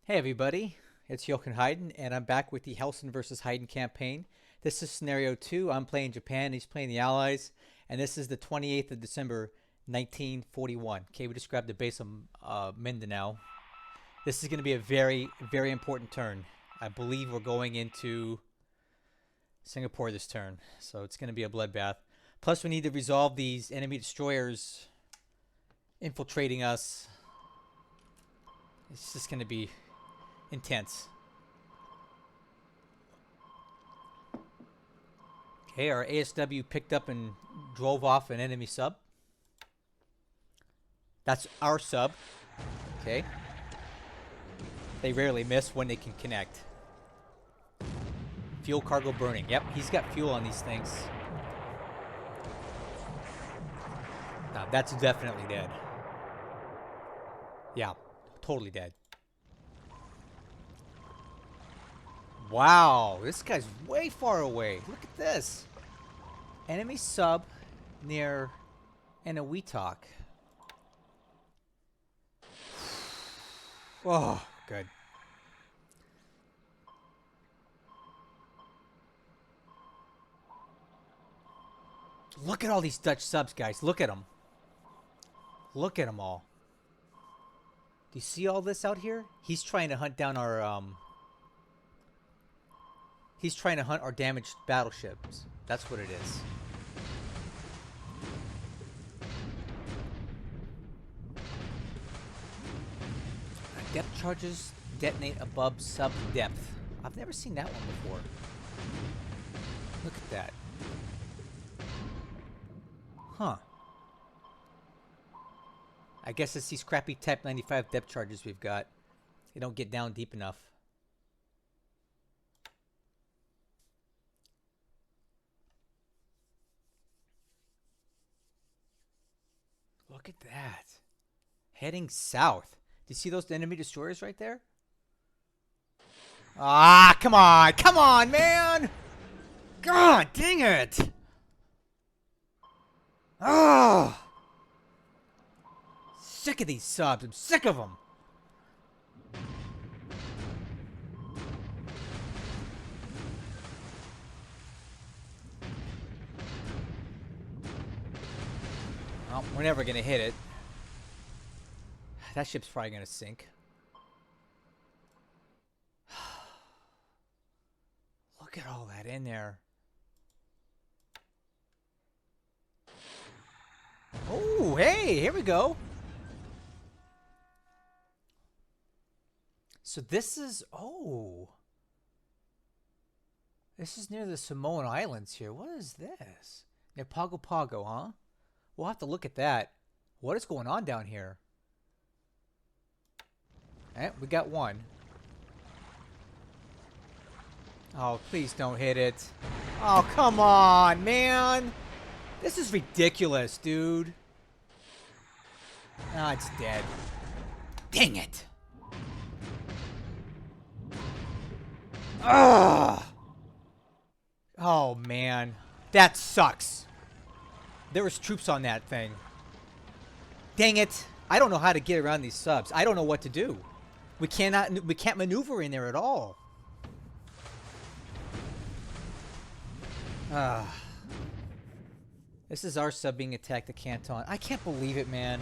Hey everybody, it's Jochen and I'm back with the Hellsen versus Haydn campaign. This is scenario 2. I'm playing Japan, he's playing the Allies, and this is the 28th of December, 1941. Okay, we just grabbed the base of Mindanao. This is going to be a very, very important turn. I believe we're going into Singapore this turn, so it's going to be a bloodbath. Plus, we need to resolve these enemy destroyers infiltrating us. It's just going to be intense. Okay, our ASW picked up and drove off an enemy sub. That's our sub. Okay. They rarely miss when they can connect. Fuel cargo burning. Yep, he's got fuel on these things. That's definitely dead. Yeah, totally dead. Wow, this guy's way far away. Look at this. Enemy sub near Eniwetok. Oh, good. Look at all these Dutch subs, guys. Look at them. Look at them all. Do you see all this out here? He's trying to hunt down our He's trying to hunt our damaged battleships. That's what it is. Depth charges detonate above sub depth. I've never seen that one before. Look at that. Huh. I guess it's these crappy Type 95 depth charges we've got. They don't get down deep enough. Look at that. Heading south. Do you see those enemy destroyers right there? Ah, come on. Come on, man. God dang it. Oh. Sick of these subs. I'm sick of them. Well, we're never going to hit it. That ship's probably going to sink. Look at all that in there. Oh, hey, here we go. So this is, oh. This is near the Samoan Islands here. What is this? Near Pago Pago, huh? We'll have to look at that. What is going on down here? Eh, we got one. Oh, please don't hit it. Oh, come on, man. This is ridiculous, dude. Ah, it's dead. Dang it. Ugh. Oh, man. That sucks. There was troops on that thing. Dang it. I don't know how to get around these subs. I don't know what to do. We can't maneuver in there at all. This is our sub being attacked at Canton. I can't believe it, man.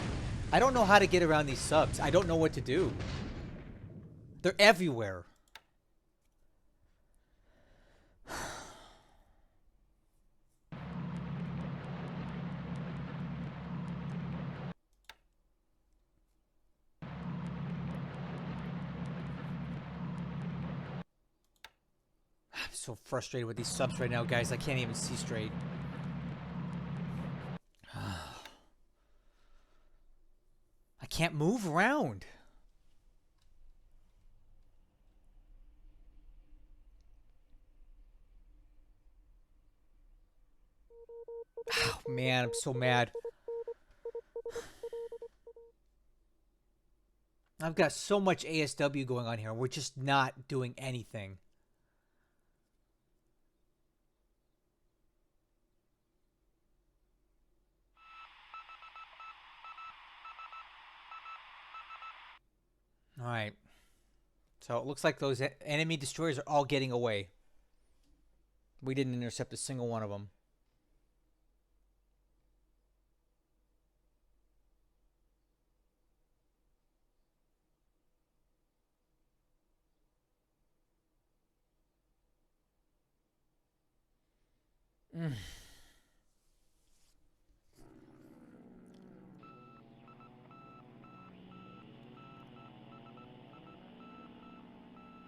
I don't know how to get around these subs. I don't know what to do. They're everywhere. I'm so frustrated with these subs right now, guys. I can't even see straight. I can't move around. Oh, man, I'm so mad. I've got so much ASW going on here. We're just not doing anything. All right. So it looks like those enemy destroyers are all getting away. We didn't intercept a single one of them.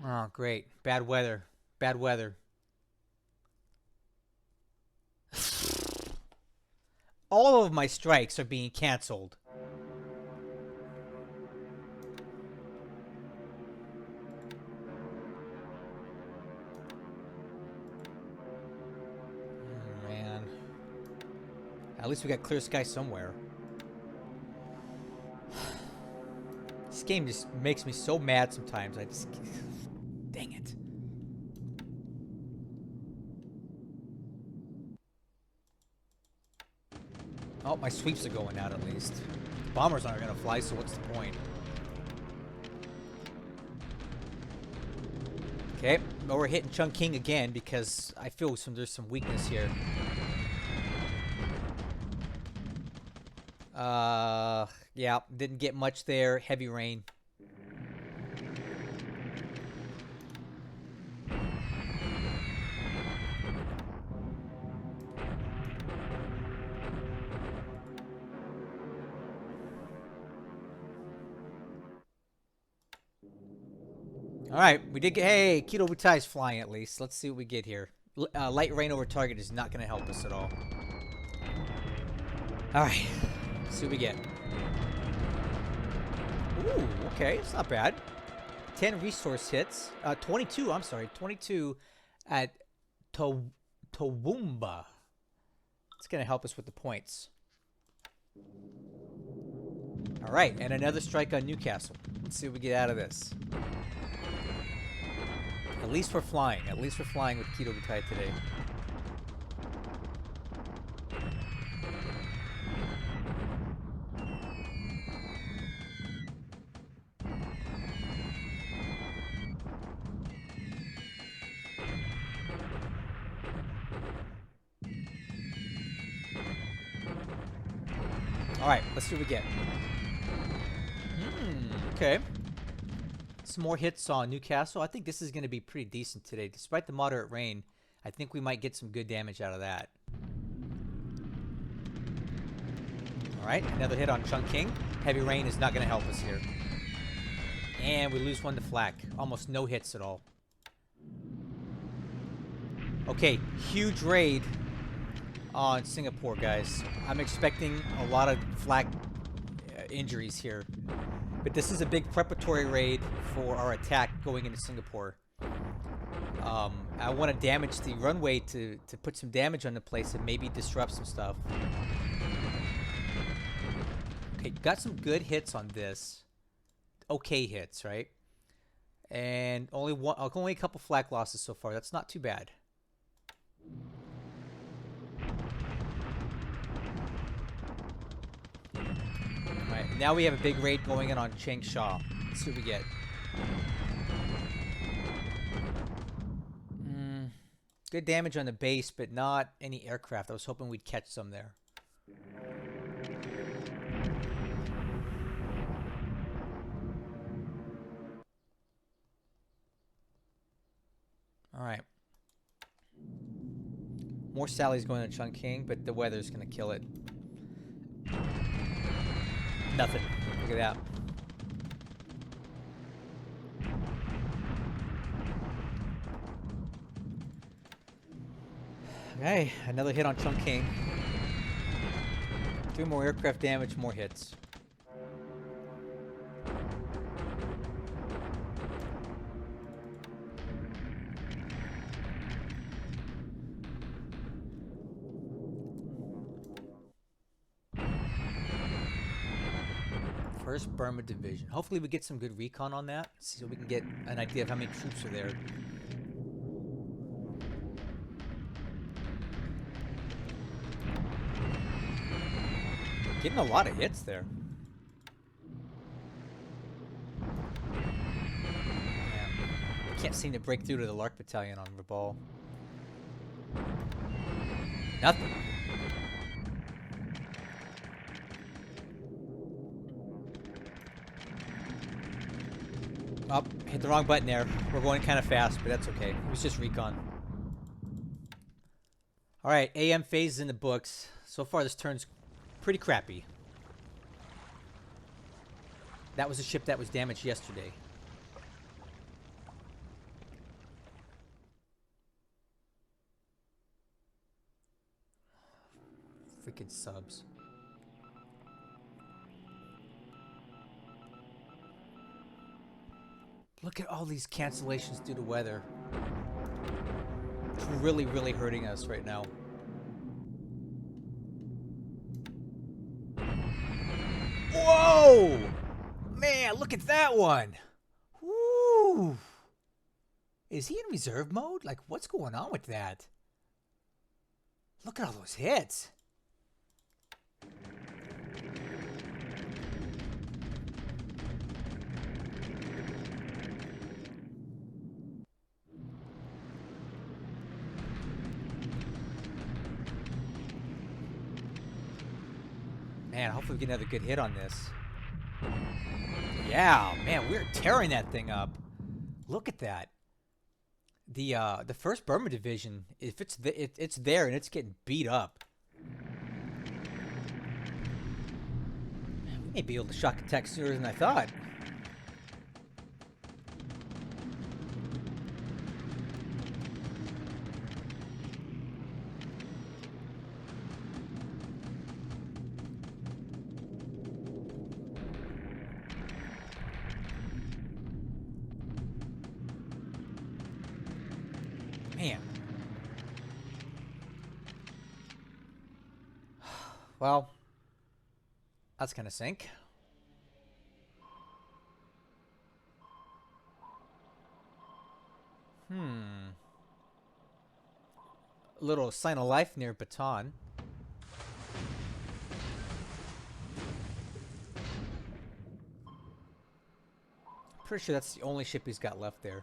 Oh, great. Bad weather. Bad weather. All of my strikes are being canceled. Oh, man. At least we got clear sky somewhere. This game just makes me so mad sometimes. I just... Dang it. Oh, my sweeps are going out at least. The bombers aren't going to fly, so what's the point? Okay, well, we're hitting Chungking again because I feel there's some weakness here. Yeah, didn't get much there. Heavy rain. All right, we did get... Hey, Kido Butai's flying at least. Let's see what we get here. Light rain over target is not going to help us at all. All right, let's see what we get. Ooh, okay, it's not bad. 10 resource hits. 22, I'm sorry. 22 at Toowoomba. It's going to help us with the points. All right, and another strike on Newcastle. Let's see what we get out of this. At least we're flying. At least we're flying with Kido Butai today. All right, let's see what we get. Okay. Some more hits on Newcastle. I think this is going to be pretty decent today. Despite the moderate rain, I think we might get some good damage out of that. All right, another hit on Chungking. Heavy rain is not going to help us here. And we lose one to flak. Almost no hits at all. Okay, huge raid on Singapore, guys. I'm expecting a lot of flak injuries here. But this is a big preparatory raid for our attack going into Singapore. I want to damage the runway to put some damage on the place and maybe disrupt some stuff. Okay, got some good hits on this. Okay hits, right? And only a couple flak losses so far. That's not too bad. Alright, now we have a big raid going in on Changsha. Let's see what we get. Good damage on the base, but not any aircraft. I was hoping we'd catch some there. Alright. More Sally's going to Chungking, but the weather's going to kill it. Nothing. Look at that. Okay, another hit on Chungking. 2 more aircraft damage, more hits. First Burma Division. Hopefully we get some good recon on that, so we can get an idea of how many troops are there. Getting a lot of hits there. Yeah. Can't seem to break through to the Lark Battalion on Rabal. Nothing. Oh, hit the wrong button there. We're going kind of fast, but that's okay. It was just recon. Alright, AM phase is in the books. So far this turn's pretty crappy. That was a ship that was damaged yesterday. Freaking subs. Look at all these cancellations due to weather. It's really, really hurting us right now. Whoa! Man, look at that one! Woo! Is he in reserve mode? Like, what's going on with that? Look at all those hits. Man, hopefully we get another good hit on this. Yeah, man, we're tearing that thing up. Look at that. The first Burma division, if it's there and it's getting beat up. Man, we may be able to shock attack sooner than I thought. Man. Well, that's gonna sink. A little sign of life near Baton. Pretty sure that's the only ship he's got left there.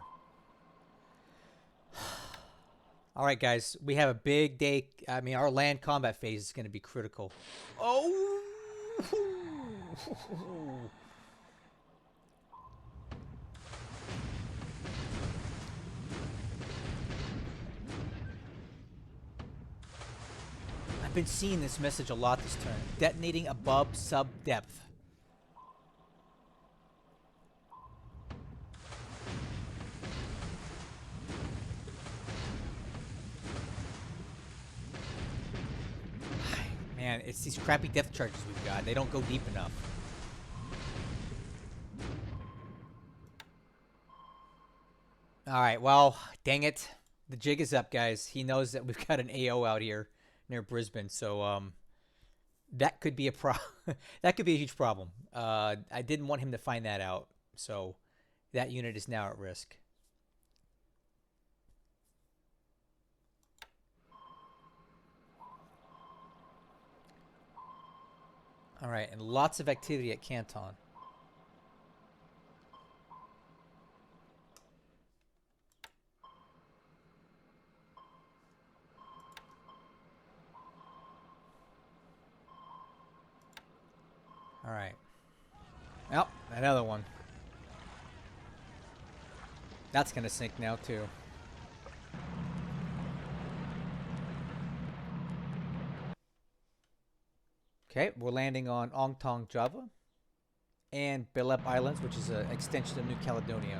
Alright guys, we have a big day. I mean, our land combat phase is going to be critical. Oh! I've been seeing this message a lot this turn. Detonating above sub-depth. Man, it's these crappy depth charges we've got. They don't go deep enough. Alright, well, dang it. The jig is up, guys. He knows that we've got an AO out here near Brisbane, so that could be a that could be a huge problem. I didn't want him to find that out, so that unit is now at risk. All right, and lots of activity at Canton. All right. Oh, another one. That's going to sink now, too. Okay, we're landing on Ong Tong, Java, and Belep Islands, which is an extension of New Caledonia.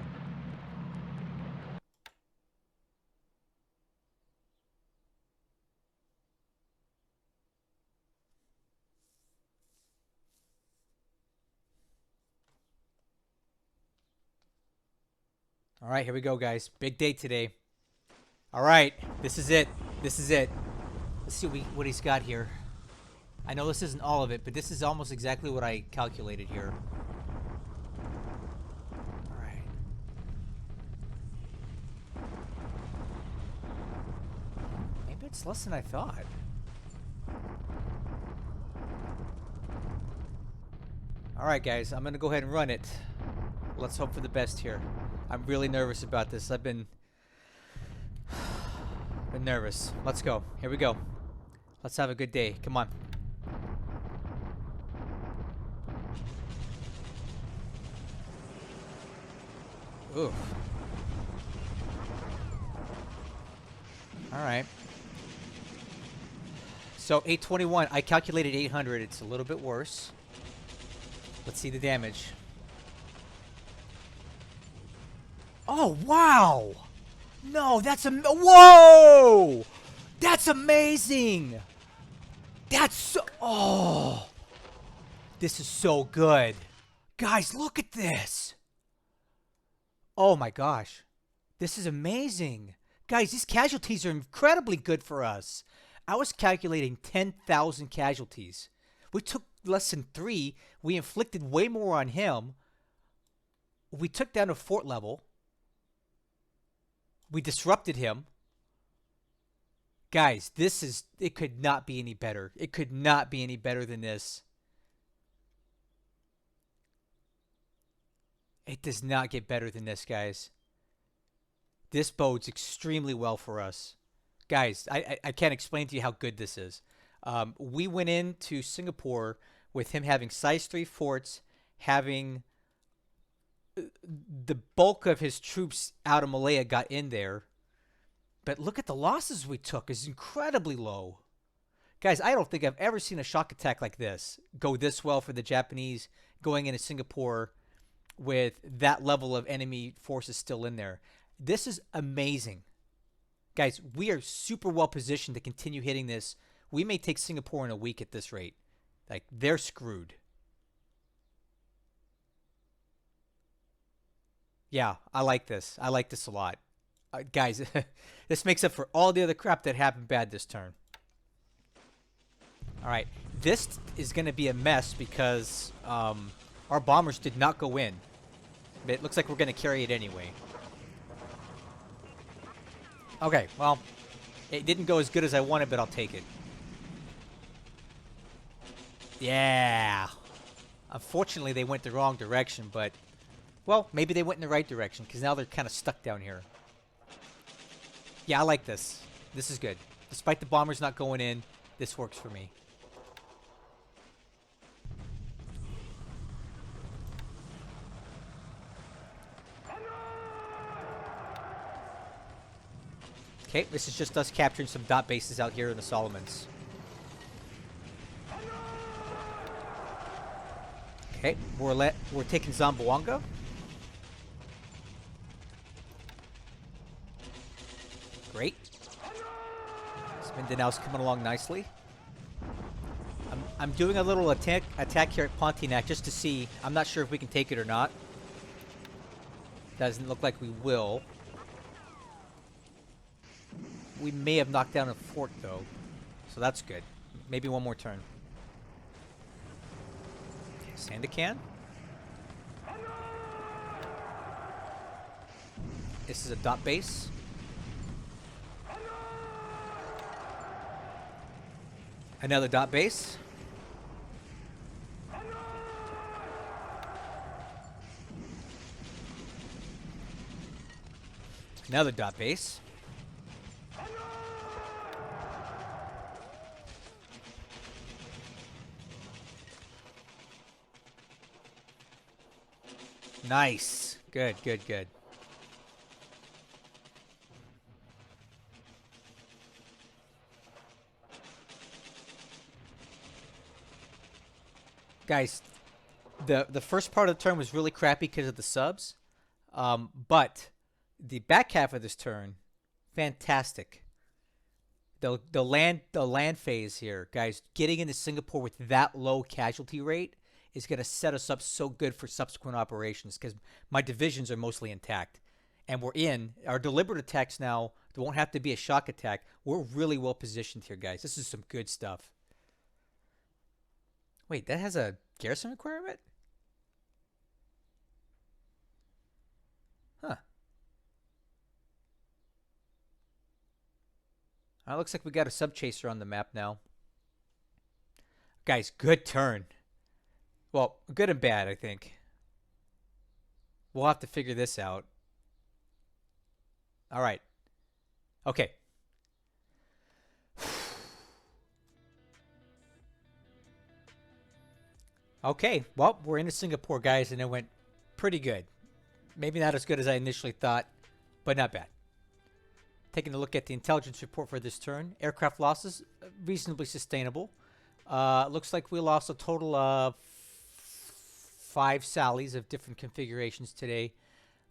All right, here we go, guys. Big day today. All right, this is it. This is it. Let's see what he's got here. I know this isn't all of it, but this is almost exactly what I calculated here. All right. Maybe it's less than I thought. All right, guys, I'm going to go ahead and run it. Let's hope for the best here. I'm really nervous about this. I've been nervous. Let's go. Here we go. Let's have a good day. Come on. Ooh. All right. So 821. I calculated 800. It's a little bit worse. Let's see the damage. Oh, wow. No, that's whoa! That's amazing. That's so, oh. This is so good. Guys, look at this. Oh my gosh. This is amazing. Guys, these casualties are incredibly good for us. I was calculating 10,000 casualties. We took less than 3. We inflicted way more on him. We took down to fort level. We disrupted him. Guys, it could not be any better. It could not be any better than this. It does not get better than this, guys. This bodes extremely well for us. Guys, I can't explain to you how good this is. We went into Singapore with him having size 3 forts, having the bulk of his troops out of Malaya got in there. But look at the losses we took. It's incredibly low. Guys, I don't think I've ever seen a shock attack like this go this well for the Japanese going into Singapore with that level of enemy forces still in there. This is amazing. Guys, we are super well positioned to continue hitting this. We may take Singapore in a week at this rate. Like, they're screwed. Yeah, I like this. I like this a lot. Guys, this makes up for all the other crap that happened bad this turn. All right. This is going to be a mess because our bombers did not go in. But it looks like we're going to carry it anyway. Okay, well, it didn't go as good as I wanted, but I'll take it. Yeah. Unfortunately, they went the wrong direction, but, well, maybe they went in the right direction because now they're kind of stuck down here. Yeah, I like this. This is good. Despite the bombers not going in, this works for me. Okay, this is just us capturing some dot bases out here in the Solomons. Okay, we're taking Zamboanga. Great. Mindanao coming along nicely. I'm doing a little attack here at Pontiac just to see. I'm not sure if we can take it or not. Doesn't look like we will. We may have knocked down a fort, though. So that's good. Maybe one more turn. Sandakan. This is a dot base. Another dot base. Another dot base. Nice. Good, good, good. Guys, the first part of the turn was really crappy because of the subs. But the back half of this turn, fantastic. The land phase here, guys, getting into Singapore with that low casualty rate is going to set us up so good for subsequent operations because my divisions are mostly intact. And we're in. Our deliberate attacks now, there won't have to be a shock attack. We're really well positioned here, guys. This is some good stuff. Wait, that has a garrison requirement? Huh. It looks like we got a sub-chaser on the map now. Guys, good turn. Well, good and bad, I think. We'll have to figure this out. All right. Okay. Okay. Well, we're into Singapore, guys, and it went pretty good. Maybe not as good as I initially thought, but not bad. Taking a look at the intelligence report for this turn, aircraft losses reasonably sustainable. Looks like we lost a total of 5 Sallies of different configurations today.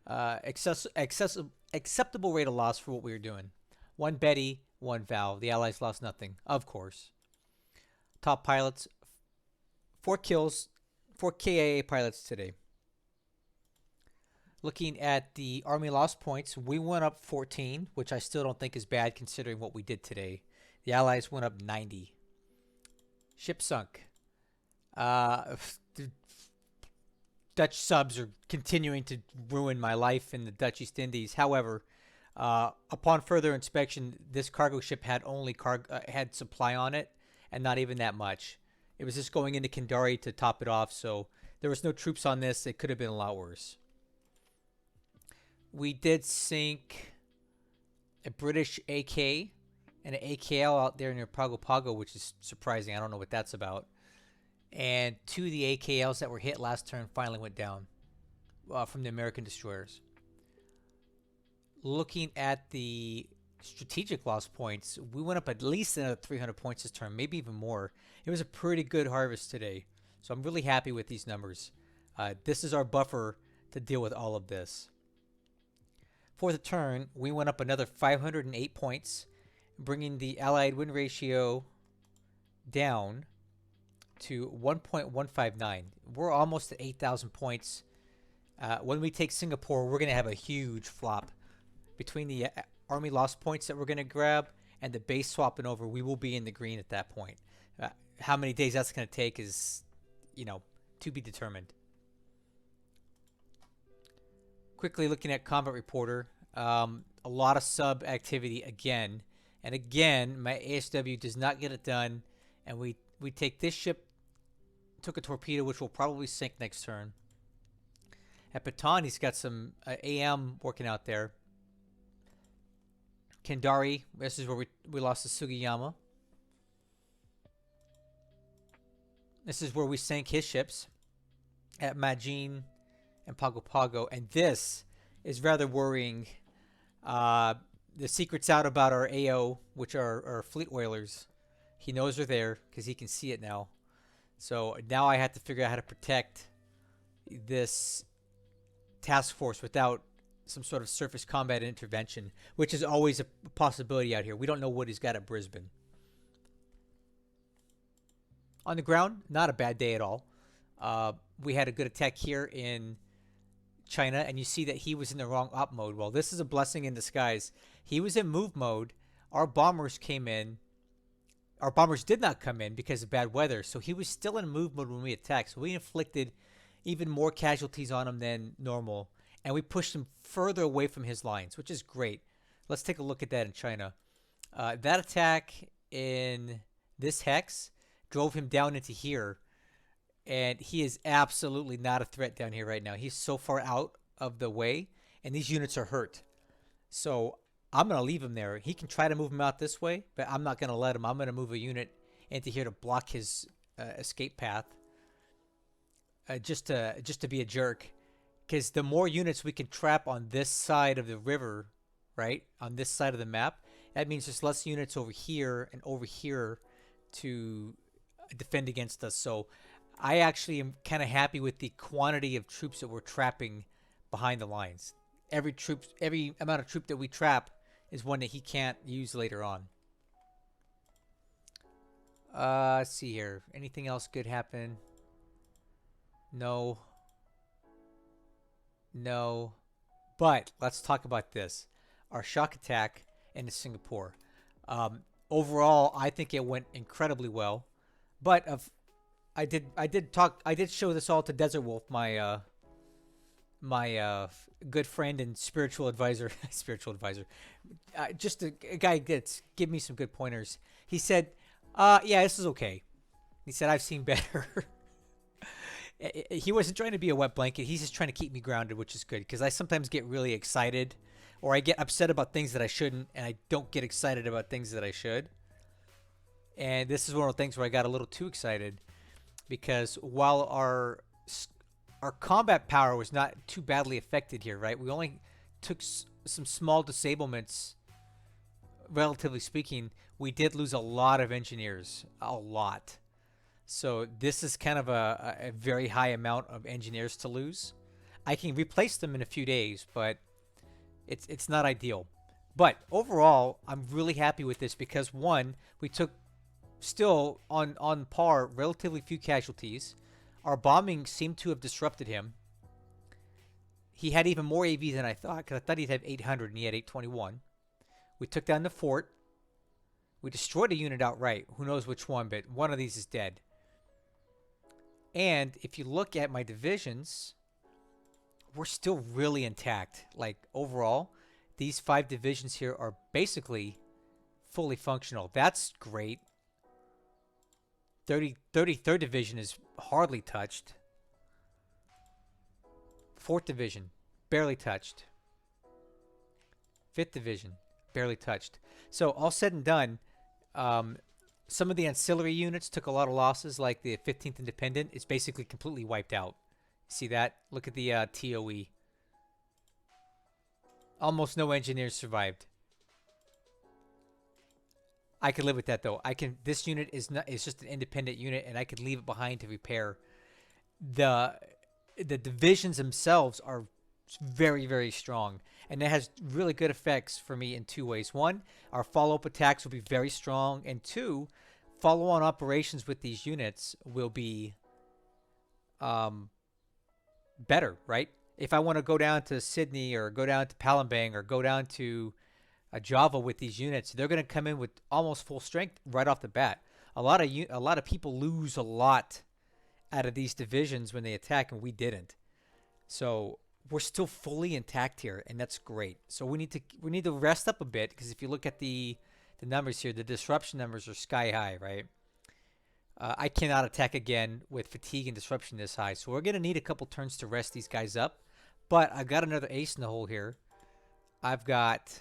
Acceptable rate of loss for what we were doing. 1 Betty, 1 Val. The Allies lost nothing, of course. Top pilots, 4 kills, 4 KIA pilots today. Looking at the Army lost points, we went up 14, which I still don't think is bad considering what we did today. The Allies went up 90. Ship sunk. The Dutch subs are continuing to ruin my life in the Dutch East Indies. However, upon further inspection, this cargo ship had only had supply on it, and not even that much. It was just going into Kandari to top it off, so there was no troops on this. It could have been a lot worse. We did sink a British AK and an AKL out there near Pago Pago, which is surprising. I don't know what that's about. And 2 of the AKLs that were hit last turn finally went down from the American destroyers. Looking at the strategic loss points, we went up at least another 300 points this turn, maybe even more. It was a pretty good harvest today, so I'm really happy with these numbers. This is our buffer to deal with all of this. For the turn, we went up another 508 points, bringing the Allied win ratio down to 1.159. We're almost at 8,000 points. When we take Singapore, we're going to have a huge flop. Between the Army lost points that we're going to grab and the base swapping over, we will be in the green at that point. How many days that's going to take is, to be determined. Quickly looking at Combat Reporter, a lot of sub activity again. And again, my ASW does not get it done. And we take this ship, took a torpedo, which will probably sink next turn. At Bataan, he's got some AM working out there. Kandari, this is where we lost to Sugiyama. This is where we sank his ships. At Majin and Pago Pago, and this is rather worrying. The secret's out about our AO, which are our fleet oilers. He knows they're there because he can see it now. So now I have to figure out how to protect this task force without some sort of surface combat intervention, which is always a possibility out here. We don't know what he's got at Brisbane. On the ground, not a bad day at all. We had a good attack here in China, and you see that he was in the wrong op mode. Well, this is a blessing in disguise. He was in move mode. Our bombers came in. Our bombers did not come in because of bad weather, so he was still in move mode when we attacked. So we inflicted even more casualties on him than normal, and we pushed him further away from his lines, which is great. Let's take a look at that in China. That attack in this hex drove him down into here. And he is absolutely not a threat down here right now. He's so far out of the way, and these units are hurt. So I'm going to leave him there. He can try to move him out this way, but I'm not going to let him. I'm going to move a unit into here to block his escape path. Just to be a jerk. Because the more units we can trap on this side of the river, right, on this side of the map, that means there's less units over here and over here to defend against us. So I actually am kind of happy with the quantity of troops that we're trapping behind the lines. Every amount of troop that we trap is one that he can't use later on. Let's see here. Anything else good happen? No. No. But let's talk about this. Our shock attack into Singapore. Overall, I think it went incredibly well. But I did show this all to Desert Wolf, my good friend and spiritual advisor, just a guy that's give me some good pointers. He said, yeah, this is okay. He said, I've seen better. He wasn't trying to be a wet blanket. He's just trying to keep me grounded, which is good because I sometimes get really excited or I get upset about things that I shouldn't, and I don't get excited about things that I should. And this is one of the things where I got a little too excited, because while our combat power was not too badly affected here, right? We only took some small disablements, relatively speaking. We did lose a lot of engineers, a lot. So this is kind of a very high amount of engineers to lose. I can replace them in a few days, but it's not ideal. But overall, I'm really happy with this because, one, we took still on par, relatively few casualties. Our bombing seemed to have disrupted him. He had even more AV than I thought, because I thought he'd have 800 and he had 821. We took down the fort. We destroyed a unit outright. Who knows which one, but one of these is dead. And if you look at my divisions, we're still really intact. Like, overall, these 5 divisions here are basically fully functional. That's great. 33rd Division is hardly touched. 4th Division, barely touched. 5th Division, barely touched. So all said and done, some of the ancillary units took a lot of losses, like the 15th Independent. It's basically completely wiped out. See that? Look at the TOE. Almost no engineers survived. I could live with that, though. This unit is just an independent unit, and I could leave it behind to repair. The divisions themselves are very, very strong, and it has really good effects for me in 2 ways. One, our follow-up attacks will be very strong, and 2, follow-on operations with these units will be better, right? If I want to go down to Sydney or go down to Palembang or go down to Java with these units, they're going to come in with almost full strength right off the bat. A lot of people lose a lot out of these divisions when they attack, and we didn't. So we're still fully intact here, and that's great. So we need to rest up a bit, because if you look at the numbers here, the disruption numbers are sky high, right? I cannot attack again with fatigue and disruption this high, so we're going to need a couple turns to rest these guys up. But I've got another ace in the hole here. I've got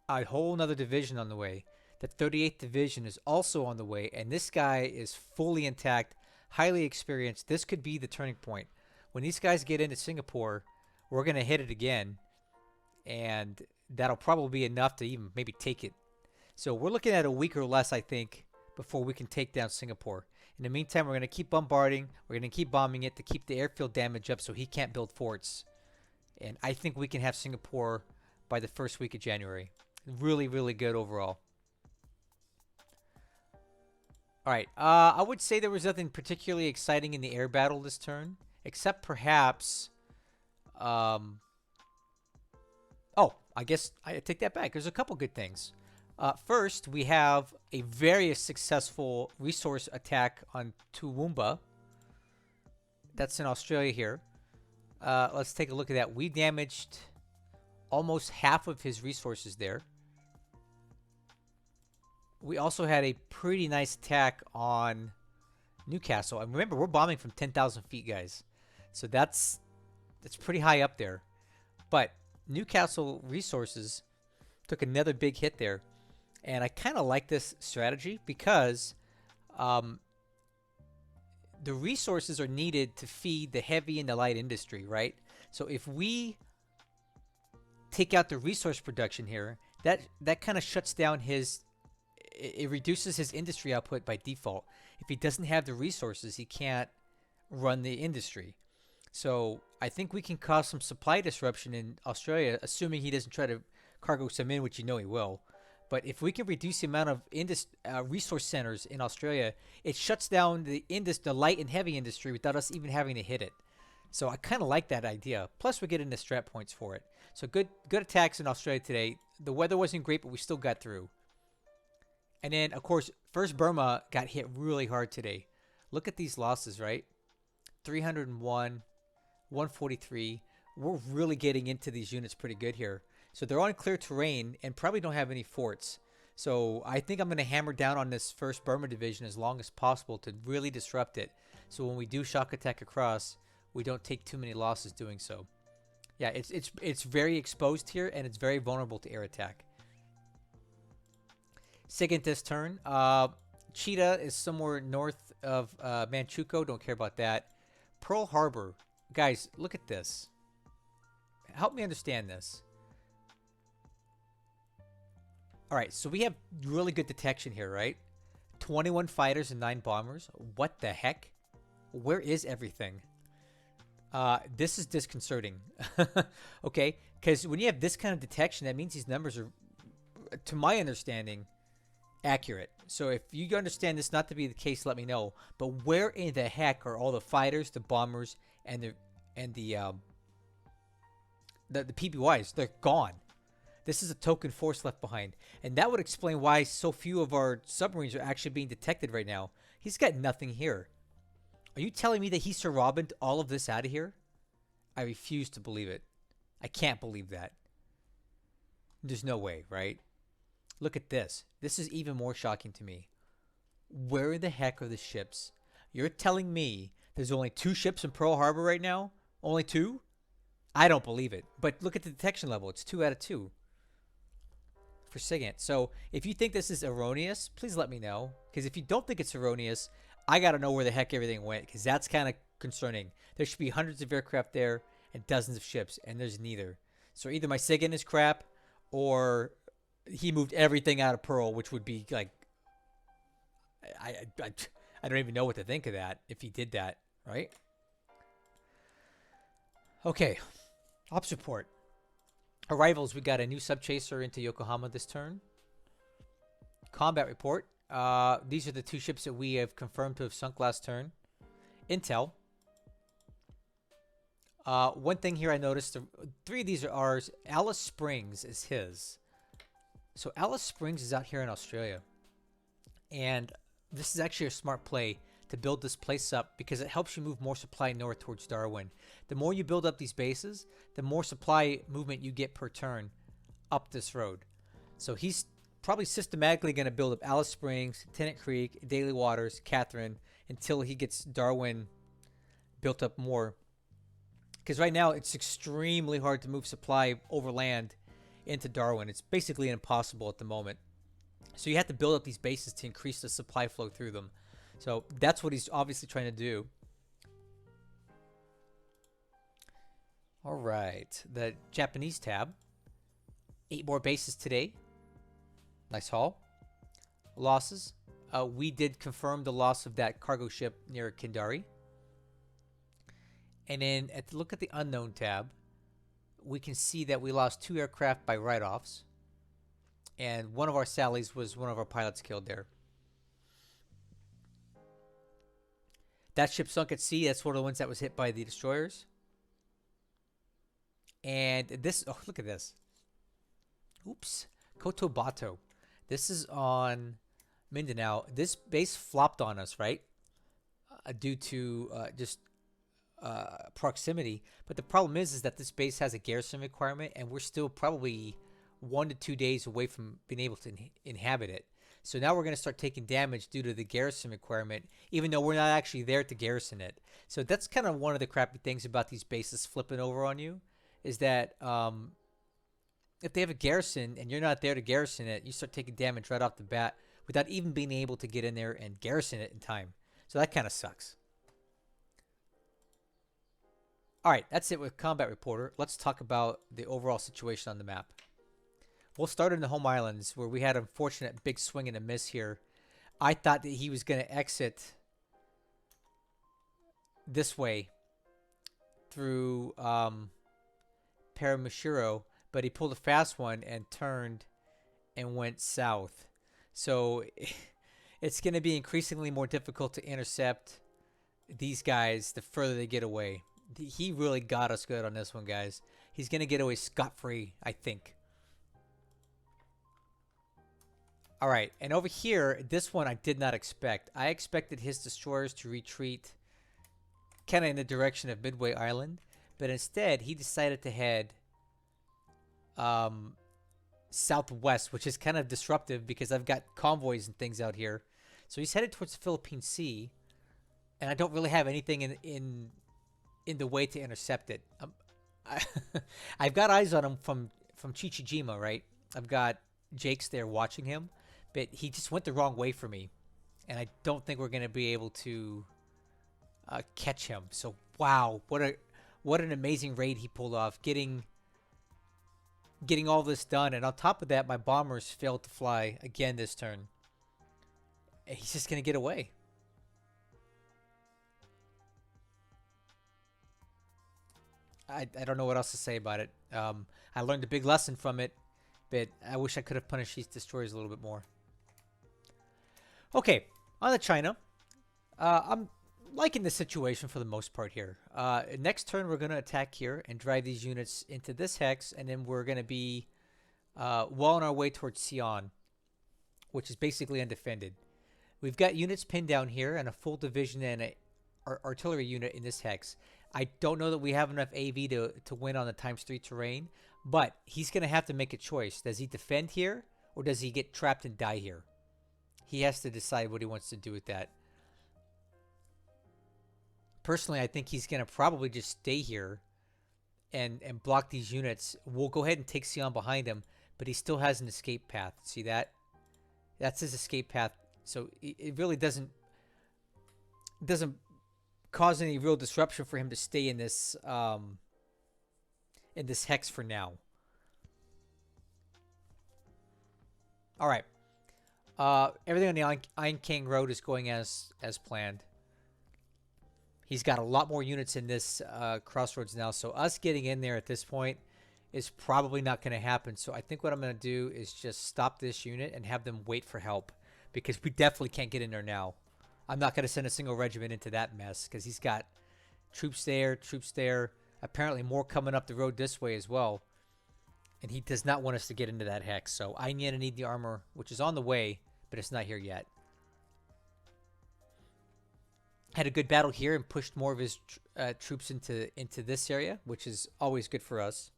a whole nother division on the way. The 38th Division is also on the way, and this guy is fully intact, highly experienced. This could be the turning point. When these guys get into Singapore, we're going to hit it again, and that'll probably be enough to even maybe take it. So we're looking at a week or less, I think, before we can take down Singapore. In the meantime, we're going to keep bombarding. We're going to keep bombing it to keep the airfield damage up so he can't build forts. And I think we can have Singapore by the first week of January. Really, really good overall. All right. I would say there was nothing particularly exciting in the air battle this turn, except perhaps... oh, I guess I take that back. There's a couple good things. First, we have a very successful resource attack on Toowoomba. That's in Australia here. Let's take a look at that. We damaged almost half of his resources there. We also had a pretty nice attack on Newcastle. And remember, we're bombing from 10,000 feet, guys. So that's pretty high up there. But Newcastle resources took another big hit there. And I kind of like this strategy because the resources are needed to feed the heavy and the light industry, right? So if we take out the resource production here, that kind of shuts down his... It reduces his industry output by default. If he doesn't have the resources, he can't run the industry. So I think we can cause some supply disruption in Australia, assuming he doesn't try to cargo some in, which you know he will. But if we can reduce the amount of resource centers in Australia, it shuts down the light and heavy industry without us even having to hit it. So I kind of like that idea. Plus, we're getting the strat points for it. So good attacks in Australia today. The weather wasn't great, but we still got through. And then, of course, First Burma got hit really hard today. Look at these losses, right? 301, 143. We're really getting into these units pretty good here. So they're on clear terrain and probably don't have any forts. So I think I'm going to hammer down on this First Burma Division as long as possible to really disrupt it. So when we do shock attack across, we don't take too many losses doing so. Yeah, it's very exposed here, and it's very vulnerable to air attack. Second this turn, Cheetah is somewhere north of Manchukuo. Don't care about that. Pearl Harbor. Guys, look at this. Help me understand this. All right, so we have really good detection here, right? 21 fighters and 9 bombers. What the heck? Where is everything? This is disconcerting. Okay, because when you have this kind of detection, that means these numbers are, to my understanding, accurate. So if you understand this not to be the case, let me know. But where in the heck are all the fighters, the bombers, and the PBYs? They're gone. This is a token force left behind, and that would explain why so few of our submarines are actually being detected right now. He's got nothing here. Are you telling me that he Sir Robin'd all of this out of here? I refuse to believe it. I can't believe that. There's no way, right? Look at this. This is even more shocking to me. Where in the heck are the ships? You're telling me there's only 2 ships in Pearl Harbor right now? Only 2? I don't believe it. But look at the detection level. It's 2 out of 2 for SIGINT. So if you think this is erroneous, please let me know. Because if you don't think it's erroneous, I got to know where the heck everything went. Because that's kind of concerning. There should be hundreds of aircraft there and dozens of ships. And there's neither. So either my SIGINT is crap, or he moved everything out of Pearl, which would be like, I don't even know what to think of that if he did that, right? Okay, ops report. Arrivals, we got a new subchaser into Yokohama this turn. Combat report. These are the 2 ships that we have confirmed to have sunk last turn. Intel. One thing here I noticed, 3 of these are ours. Alice Springs is his. So Alice Springs is out here in Australia. And this is actually a smart play to build this place up because it helps you move more supply north towards Darwin. The more you build up these bases, the more supply movement you get per turn up this road. So he's probably systematically going to build up Alice Springs, Tennant Creek, Daly Waters, Catherine, until he gets Darwin built up more. Because right now it's extremely hard to move supply overland into Darwin. It's basically impossible at the moment. So you have to build up these bases to increase the supply flow through them. So that's what he's obviously trying to do. All right, the Japanese tab. 8 more bases today. Nice haul. Losses. We did confirm the loss of that cargo ship near Kindari. And then look at the unknown tab. We can see that we lost 2 aircraft by write-offs. And one of our Sallies was one of our pilots killed there. That ship sunk at sea. That's one of the ones that was hit by the destroyers. And this, oh, look at this. Oops. Cotabato. This is on Mindanao. This base flopped on us, right? Due to just proximity. But the problem is that this base has a garrison requirement, and we're still probably 1 to 2 days away from being able to inhabit it. So now we're going to start taking damage due to the garrison requirement, even though we're not actually there to garrison it. So that's kind of one of the crappy things about these bases flipping over on you, is that if they have a garrison and you're not there to garrison it, you start taking damage right off the bat without even being able to get in there and garrison it in time. So that kind of sucks. All right, that's it with Combat Reporter. Let's talk about the overall situation on the map. We'll start in the home islands, where we had an unfortunate big swing and a miss here. I thought that he was going to exit this way through Paramashiro, but he pulled a fast one and turned and went south. So it's going to be increasingly more difficult to intercept these guys the further they get away. He really got us good on this one, guys. He's going to get away scot-free, I think. All right, and over here, this one I did not expect. I expected his destroyers to retreat kind of in the direction of Midway Island, but instead he decided to head southwest, which is kind of disruptive because I've got convoys and things out here. So he's headed towards the Philippine Sea, and I don't really have anything in the way to intercept it. I've got eyes on him from Chichijima, right? I've got Jake's there watching him, but he just went the wrong way for me, and I don't think we're gonna be able to catch him. So wow, what an amazing raid he pulled off, getting all this done, and on top of that, my bombers failed to fly again this turn. He's just gonna get away. I don't know what else to say about it. I learned a big lesson from it, but I wish I could have punished these destroyers a little bit more. Okay, on to China. I'm liking the situation for the most part here. Next turn, we're going to attack here and drive these units into this hex, and then we're going to be well on our way towards Xi'an, which is basically undefended. We've got units pinned down here and a full division and an artillery unit in this hex. I don't know that we have enough AV to win on the ×3 terrain, but he's going to have to make a choice. Does he defend here, or does he get trapped and die here? He has to decide what he wants to do with that. Personally, I think he's going to probably just stay here and block these units. We'll go ahead and take Xi'an behind him, but he still has an escape path. See that? That's his escape path. So it really doesn't cause any real disruption for him to stay in this hex for now. All right. Everything on the Iron King Road is going as planned. He's got a lot more units in this crossroads now, so us getting in there at this point is probably not going to happen. So I think what I'm going to do is just stop this unit and have them wait for help, because we definitely can't get in there now. I'm not going to send a single regiment into that mess, because he's got troops there, apparently more coming up the road this way as well. And he does not want us to get into that hex. So I'm going to need the armor, which is on the way, but it's not here yet. Had a good battle here and pushed more of his troops into this area, which is always good for us.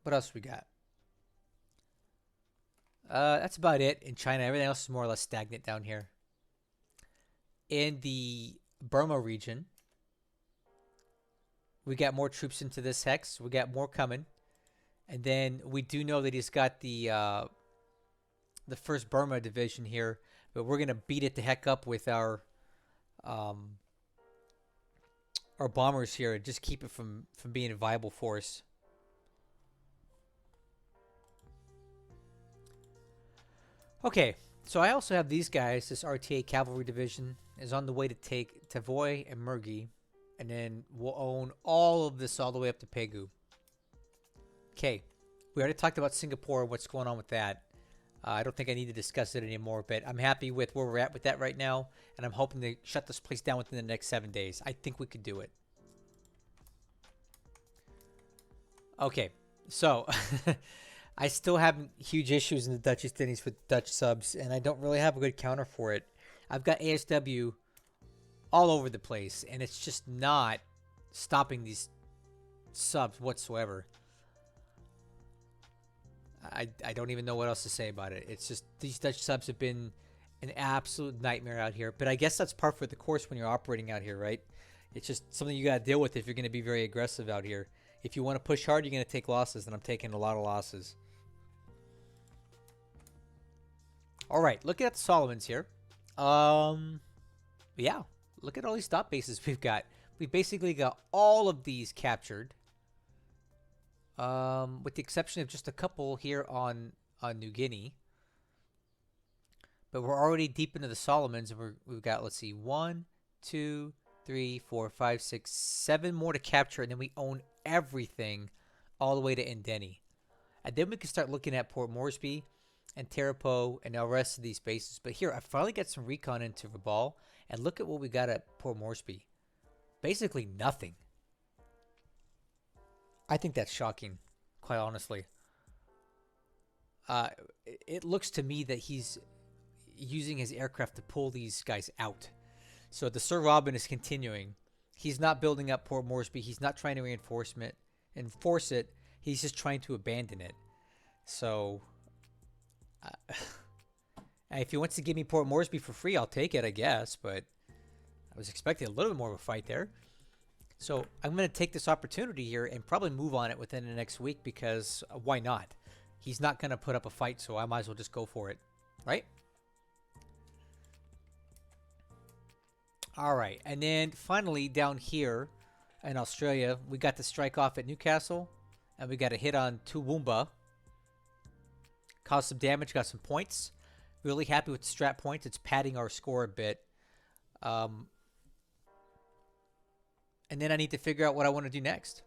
What else we got? That's about it in China. Everything else is more or less stagnant down here. In the Burma region, we got more troops into this hex. We got more coming. And then we do know that he's got the 1st Burma division here, but we're going to beat it the heck up with our bombers here and just keep it from being a viable force. Okay, so I also have these guys. This RTA Cavalry Division is on the way to take Tavoy and Mergi, and then we'll own all of this all the way up to Pegu. Okay, we already talked about Singapore and what's going on with that. I don't think I need to discuss it anymore, but I'm happy with where we're at with that right now, and I'm hoping to shut this place down within the next 7 days. I think we could do it. Okay, so I still have huge issues in the Dutch East Indies with Dutch subs, and I don't really have a good counter for it. I've got ASW all over the place, and it's just not stopping these subs whatsoever. I don't even know what else to say about it. It's just these Dutch subs have been an absolute nightmare out here. But I guess that's par for the course when you're operating out here, right? It's just something you got to deal with if you're going to be very aggressive out here. If you want to push hard, you're going to take losses, and I'm taking a lot of losses. All right, looking at the Solomons here. Yeah, look at all these stop bases we've got. We've basically got all of these captured. With the exception of just a couple here on New Guinea. But we're already deep into the Solomons, and we've got, let's see, 1, 2, 3, 4, 5, 6, 7 more to capture, and then we own everything all the way to Ndeni. And then we can start looking at Port Moresby and Tarapo and the rest of these bases. But here, I finally got some recon into Rabaul, and look at what we got at Port Moresby. Basically nothing. I think that's shocking, quite honestly. It looks to me that he's using his aircraft to pull these guys out. So the Sir Robin is continuing. He's not building up Port Moresby. He's not trying to enforce it. He's just trying to abandon it. So if he wants to give me Port Moresby for free, I'll take it, I guess. But I was expecting a little bit more of a fight there. So I'm going to take this opportunity here and probably move on it within the next week because why not? He's not going to put up a fight, so I might as well just go for it, right? All right, and then finally down here in Australia, we got the strike off at Newcastle, and we got a hit on Toowoomba. Caused some damage, got some points. Really happy with the strat points. It's padding our score a bit. And then I need to figure out what I want to do next.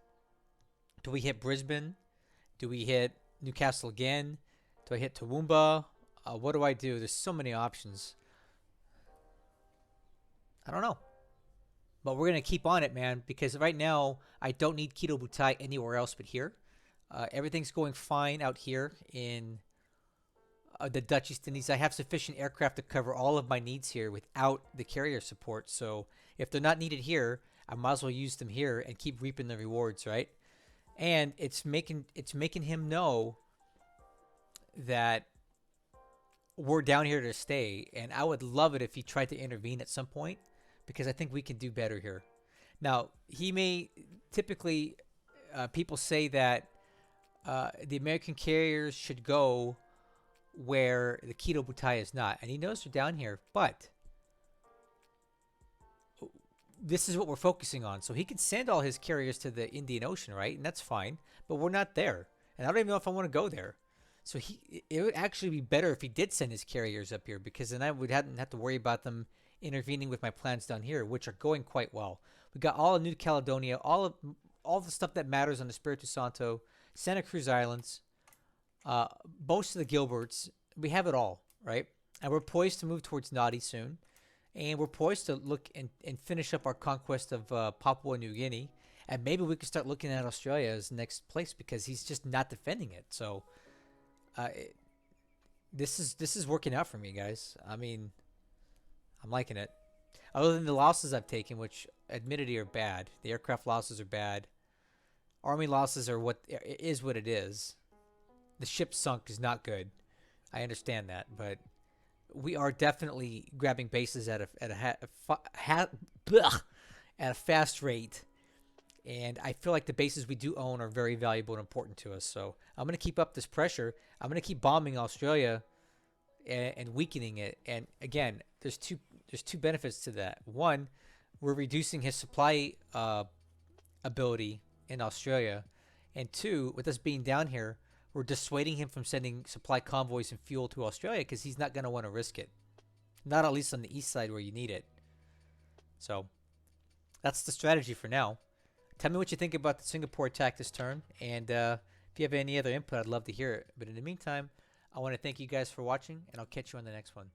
Do we hit Brisbane? Do we hit Newcastle again? Do I hit Toowoomba? What do I do? There's so many options. I don't know. But we're going to keep on it, man, because right now I don't need Keto Butai anywhere else but here. Everything's going fine out here in the Dutch East Indies. I have sufficient aircraft to cover all of my needs here without the carrier support. So if they're not needed here, I might as well use them here and keep reaping the rewards, right? And it's making him know that we're down here to stay. And I would love it if he tried to intervene at some point, because I think we can do better here. Now, he may typically, people say that the American carriers should go where the Keto Butai is not. And he knows they're down here, but this is what we're focusing on. So he can send all his carriers to the Indian Ocean, right? And that's fine, but we're not there. And I don't even know if I want to go there. So it would actually be better if he did send his carriers up here, because then I hadn't have to worry about them intervening with my plans down here, which are going quite well. We got all of New Caledonia, all the stuff that matters on the Espiritu Santo, Santa Cruz Islands, most of the Gilberts. We have it all, right? And we're poised to move towards Nadi soon. And we're poised to look and finish up our conquest of Papua New Guinea. And maybe we can start looking at Australia as the next place, because he's just not defending it. So this is working out for me, guys. I mean, I'm liking it. Other than the losses I've taken, which admittedly are bad. The aircraft losses are bad. Army losses are what it is. The ship sunk is not good. I understand that, but we are definitely grabbing bases at a fast rate. And I feel like the bases we do own are very valuable and important to us. So I'm going to keep up this pressure. I'm going to keep bombing Australia and weakening it. And again, there's two benefits to that. One, we're reducing his supply ability in Australia. And two, with us being down here, we're dissuading him from sending supply convoys and fuel to Australia, because he's not going to want to risk it. Not at least on the east side where you need it. So that's the strategy for now. Tell me what you think about the Singapore attack this turn. And if you have any other input, I'd love to hear it. But in the meantime, I want to thank you guys for watching, and I'll catch you on the next one.